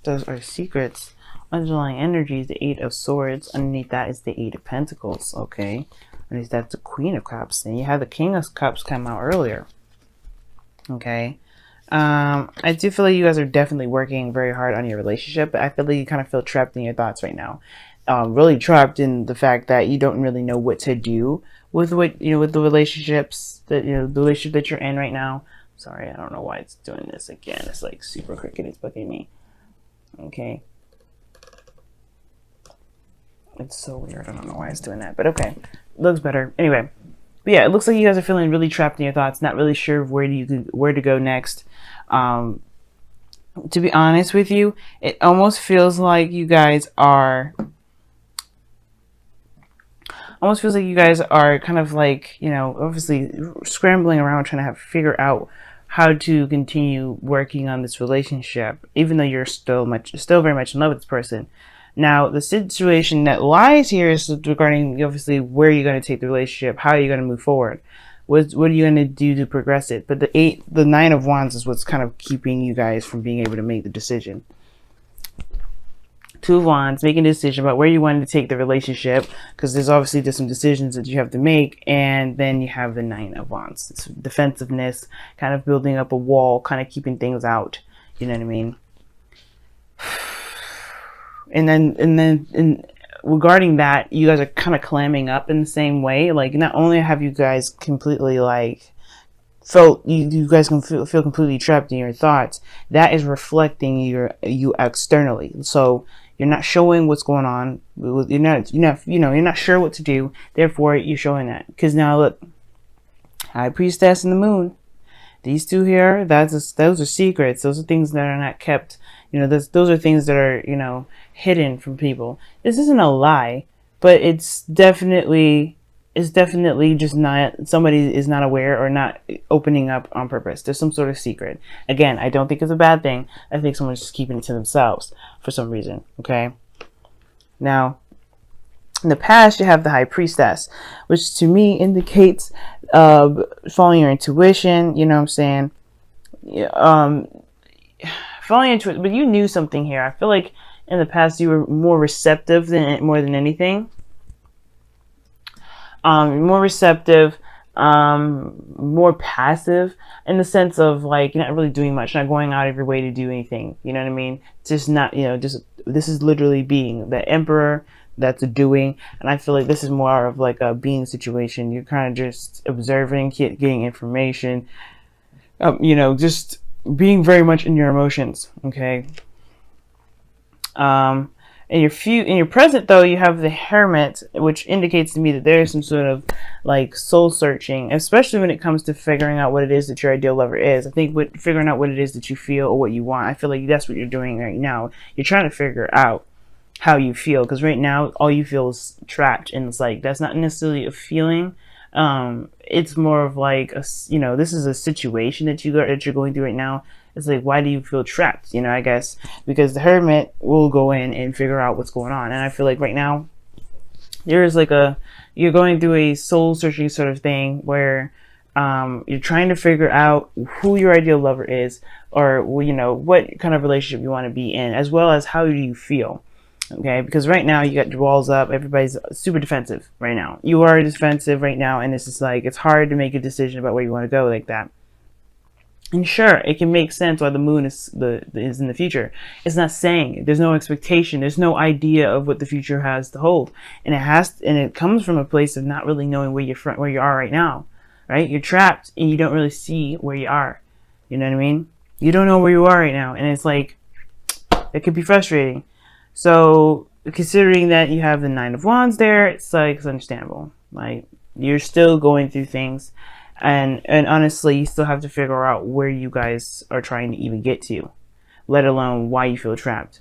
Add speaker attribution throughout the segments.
Speaker 1: Those are secrets. Underlying energy is the Eight of Swords. Underneath that is the Eight of Pentacles. Okay. Underneath that's the Queen of Cups. And you have the King of Cups come out earlier. Okay. I do feel like you guys are definitely working very hard on your relationship, but I feel like you kind of feel trapped in your thoughts right now. Really trapped in the fact that you don't really know what to do with what, with the relationships that, the relationship that you're in right now. Sorry, I don't know why it's doing this again. It's like super crooked. It's bugging me. Okay. It's so weird. I don't know why it's doing that, but okay. Looks better. Anyway. But yeah, it looks like you guys are feeling really trapped in your thoughts, not really sure where to go next. To be honest with you, it almost feels like you guys are kind of like, obviously scrambling around trying to figure out how to continue working on this relationship, even though you're still very much in love with this person. Now, the situation that lies here is regarding, obviously, where you're going to take the relationship, how you're going to move forward, what are you going to do to progress it. But the Nine of Wands is what's kind of keeping you guys from being able to make the decision. Two of Wands, making a decision about where you want to take the relationship, because there's some decisions that you have to make, and then you have the Nine of Wands. It's defensiveness, kind of building up a wall, kind of keeping things out. You know what I mean? And then regarding that, you guys are kind of clamming up in the same way. Like, not only have you guys completely like felt you guys can feel completely trapped in your thoughts, that is reflecting you externally. So you're not showing what's going on. You're not sure what to do. Therefore, you're showing that. Because now look, High Priestess and the Moon. These two here, those are secrets. Those are things that are not kept. Those are things that are, hidden from people. This isn't a lie, but it's definitely just not, somebody is not aware or not opening up on purpose. There's some sort of secret. Again, I don't think it's a bad thing. I think someone's just keeping it to themselves for some reason. Okay. Now, in the past, you have the High Priestess, which to me indicates following your intuition. You know what I'm saying? Following into it, but you knew something here. I feel like in the past you were more receptive more than anything. More receptive, more passive in the sense of like you're not really doing much, not going out of your way to do anything. You know what I mean? Just not, this is literally being the Emperor. That's a doing, and I feel like this is more of like a being situation. You're kind of just observing, getting information. Just being very much in your emotions. Okay. In your present though, you have the Hermit, which indicates to me that there is some sort of like soul searching, especially when it comes to figuring out what it is that your ideal lover is. I think figuring out what it is that you feel or what you want, I feel like that's what you're doing right now. You're trying to figure out how you feel, because right now all you feel is trapped, and it's like that's not necessarily a feeling. It's more of like this is a situation that you're going through right now. It's like, why do you feel trapped? I guess because the Hermit will go in and figure out what's going on. And I feel like right now there's like you're going through a soul searching sort of thing where you're trying to figure out who your ideal lover is, or what kind of relationship you want to be in, as well as how do you feel. Okay, because right now you got your walls up. Everybody's super defensive right now. You are defensive right now, and it's just like it's hard to make a decision about where you want to go like that. And sure, it can make sense why the Moon is in the future. It's not saying there's no expectation. There's no idea of what the future has to hold, and it comes from a place of not really knowing where you are right now. Right, you're trapped, and you don't really see where you are. You know what I mean? You don't know where you are right now, and it's like it could be frustrating. So considering that you have the Nine of Wands there, it's understandable. Like you're still going through things, and honestly, you still have to figure out where you guys are trying to even get to, let alone why you feel trapped.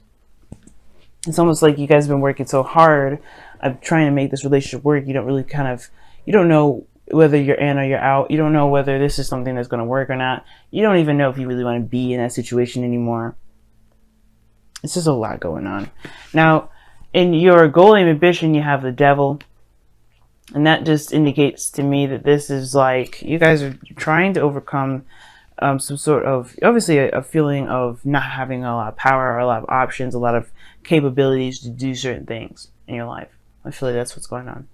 Speaker 1: It's almost like you guys have been working so hard of trying to make this relationship work. You don't really you don't know whether you're in or you're out. You don't know whether this is something that's going to work or not. You don't even know if you really want to be in that situation anymore. It's just a lot going on. Now, in your goal and ambition, you have the Devil. And that just indicates to me that this is like, you guys are trying to overcome some sort of, obviously, a feeling of not having a lot of power or a lot of options, a lot of capabilities to do certain things in your life. I feel like that's what's going on.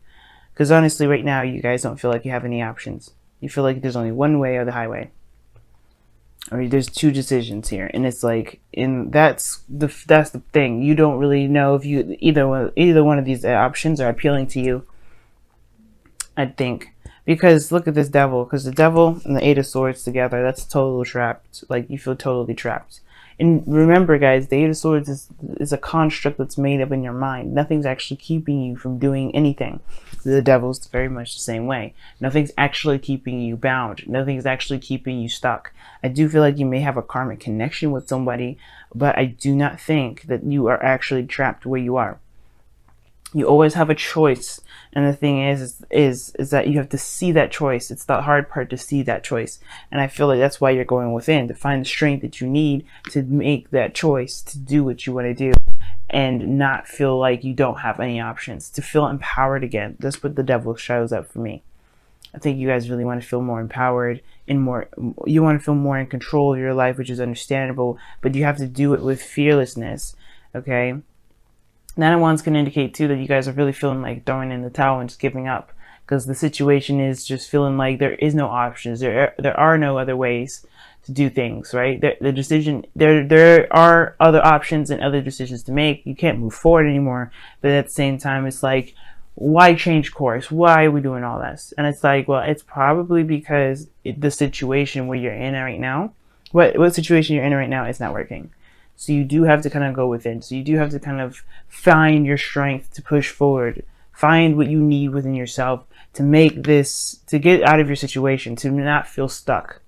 Speaker 1: Because honestly, right now, you guys don't feel like you have any options. You feel like there's only one way or the highway. Or there's two decisions here, and it's like, that's the thing. You don't really know if you either one of these options are appealing to you. I think, because look at this devil. Because the devil and the Eight of Swords together, that's total trapped. Like, you feel totally trapped. And remember, guys, the Eight of Swords is a construct that's made up in your mind. Nothing's actually keeping you from doing anything. The Devil's very much the same way. Nothing's actually keeping you bound. Nothing's actually keeping you stuck. I do feel like you may have a karmic connection with somebody, but I do not think that you are actually trapped where you are. You always have a choice, and the thing is that you have to see that choice. It's the hard part, to see that choice, and I feel like that's why you're going within, to find the strength that you need to make that choice, to do what you want to do, and not feel like you don't have any options, to feel empowered again. That's what the Devil shows up for me. I think you guys really want to feel more empowered and you want to feel more in control of your life, which is understandable, but you have to do it with fearlessness, okay? Nine of Wands can indicate too that you guys are really feeling like throwing in the towel and just giving up, because the situation is just feeling like there is no options. There are no other ways to do things, right? There are other options and other decisions to make. You can't move forward anymore, but at the same time, it's like, why change course? Why are we doing all this? And it's like, well, it's probably because the situation where you're in right now, what situation you're in right now, is not working. So you do have to kind of go within. So you do have to kind of find your strength to push forward. Find what you need within yourself to make this, to get out of your situation, to not feel stuck.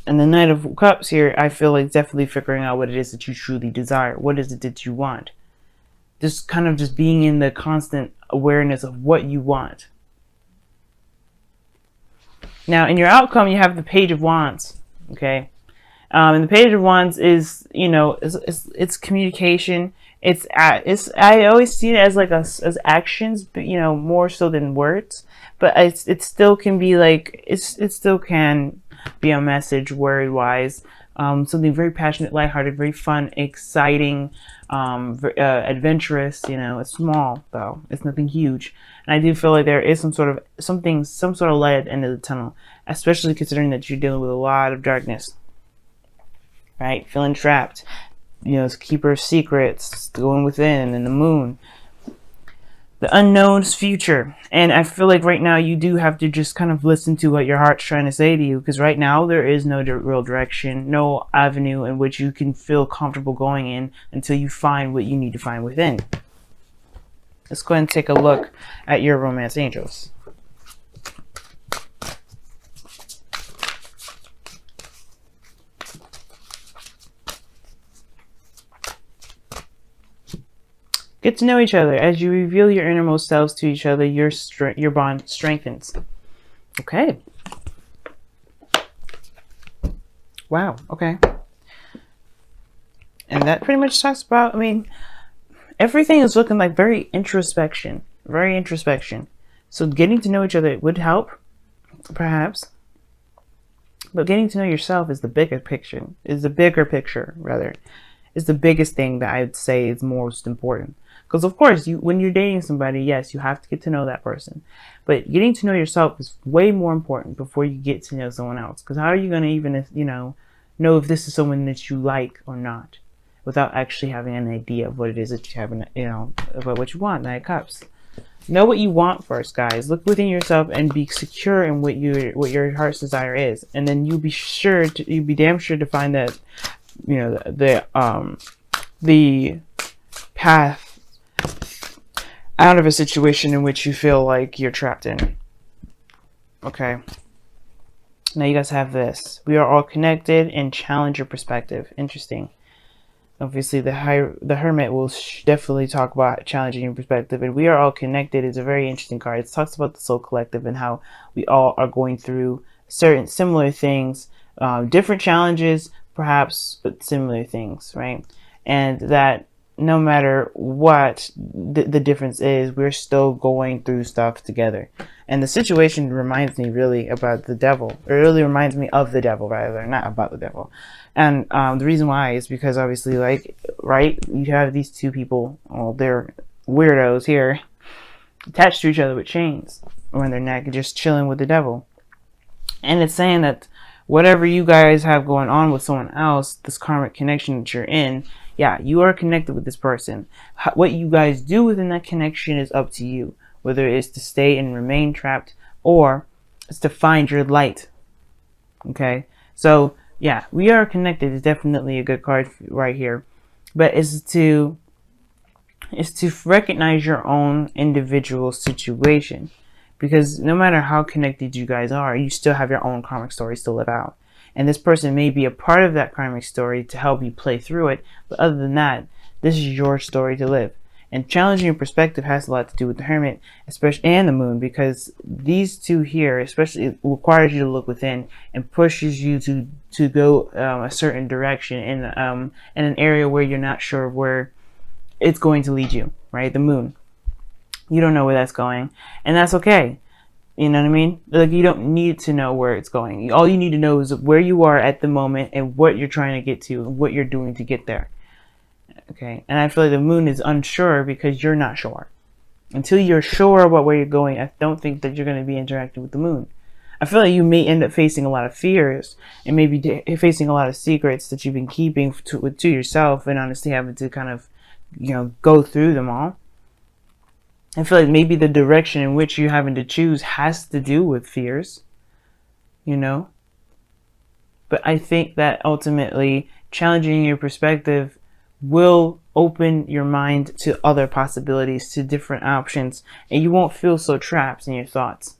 Speaker 1: And the Knight of Cups here, I feel like definitely figuring out what it is that you truly desire. What is it that you want? Just kind of just being in the constant awareness of what you want. Now, in your outcome, you have the Page of Wands, okay? And the Page of Wands is, you know, it's communication. I always see it as like as actions, but you know, more so than words. But it still can be like, it still can be a message word wise. Something very passionate, lighthearted, very fun, exciting, adventurous. You know, it's small though. It's nothing huge. And I do feel like there is some sort of light at the end of the tunnel, especially considering that you're dealing with a lot of darkness. Right? Feeling trapped. You know, Keeper of Secrets, going within, and the Moon. The unknown's future. And I feel like right now you do have to just kind of listen to what your heart's trying to say to you, because right now there is no real direction, no avenue in which you can feel comfortable going in until you find what you need to find within. Let's go ahead and take a look at your romance angels. Get to know each other. As you reveal your innermost selves to each other, your bond strengthens. Okay. Wow. Okay. And that pretty much talks about, I mean, everything is looking like very introspection. Very introspection. So getting to know each other would help, perhaps. But getting to know yourself is the bigger picture. Is the biggest thing that I would say is most important. Because of course, when you're dating somebody, yes, you have to get to know that person. But getting to know yourself is way more important before you get to know someone else. Because how are you going to even, you know if this is someone that you like or not, without actually having an idea of what it is that you have, about what you want? Knight of Cups. Know what you want first, guys. Look within yourself and be secure in what your heart's desire is, and then you'll be damn sure to find that, the path out of a situation in which you feel like you're trapped in. Okay. Now you guys have this. We are all connected, and challenge your perspective. Interesting. Obviously, the Hermit will definitely talk about challenging your perspective. And we are all connected is a very interesting card. It talks about the soul collective and how we all are going through certain similar things, different challenges, perhaps, but similar things, right? And that no matter what the difference is, we're still going through stuff together. And the situation reminds me really about the devil, or it really reminds me of the devil, rather, not about the devil. And the reason why is because obviously, like, right, you have these two people, well, they're weirdos here, attached to each other with chains around their neck, just chilling with the devil. And it's saying that whatever you guys have going on with someone else, this karmic connection that you're in, yeah, you are connected with this person. What you guys do within that connection is up to you, whether it's to stay and remain trapped or it's to find your light. Okay, so yeah, we are connected is definitely a good card right here, but it's to recognize your own individual situation, because no matter how connected you guys are, you still have your own karmic stories to live out. And this person may be a part of that karmic story to help you play through it. But other than that, this is your story to live. And challenging your perspective has a lot to do with the Hermit, especially, and the Moon, because these two here, especially, it requires you to look within and pushes you to go a certain direction in an area where you're not sure where it's going to lead you. Right, the Moon. You don't know where that's going, and that's okay. You know what I mean? Like, you don't need to know where it's going. All you need to know is where you are at the moment and what you're trying to get to and what you're doing to get there. Okay? And I feel like the Moon is unsure because you're not sure. Until you're sure about where you're going, I don't think that you're going to be interacting with the Moon. I feel like you may end up facing a lot of fears and maybe facing a lot of secrets that you've been keeping to yourself, and honestly having to kind of, go through them all. I feel like maybe the direction in which you're having to choose has to do with fears, But I think that ultimately challenging your perspective will open your mind to other possibilities, to different options, and you won't feel so trapped in your thoughts.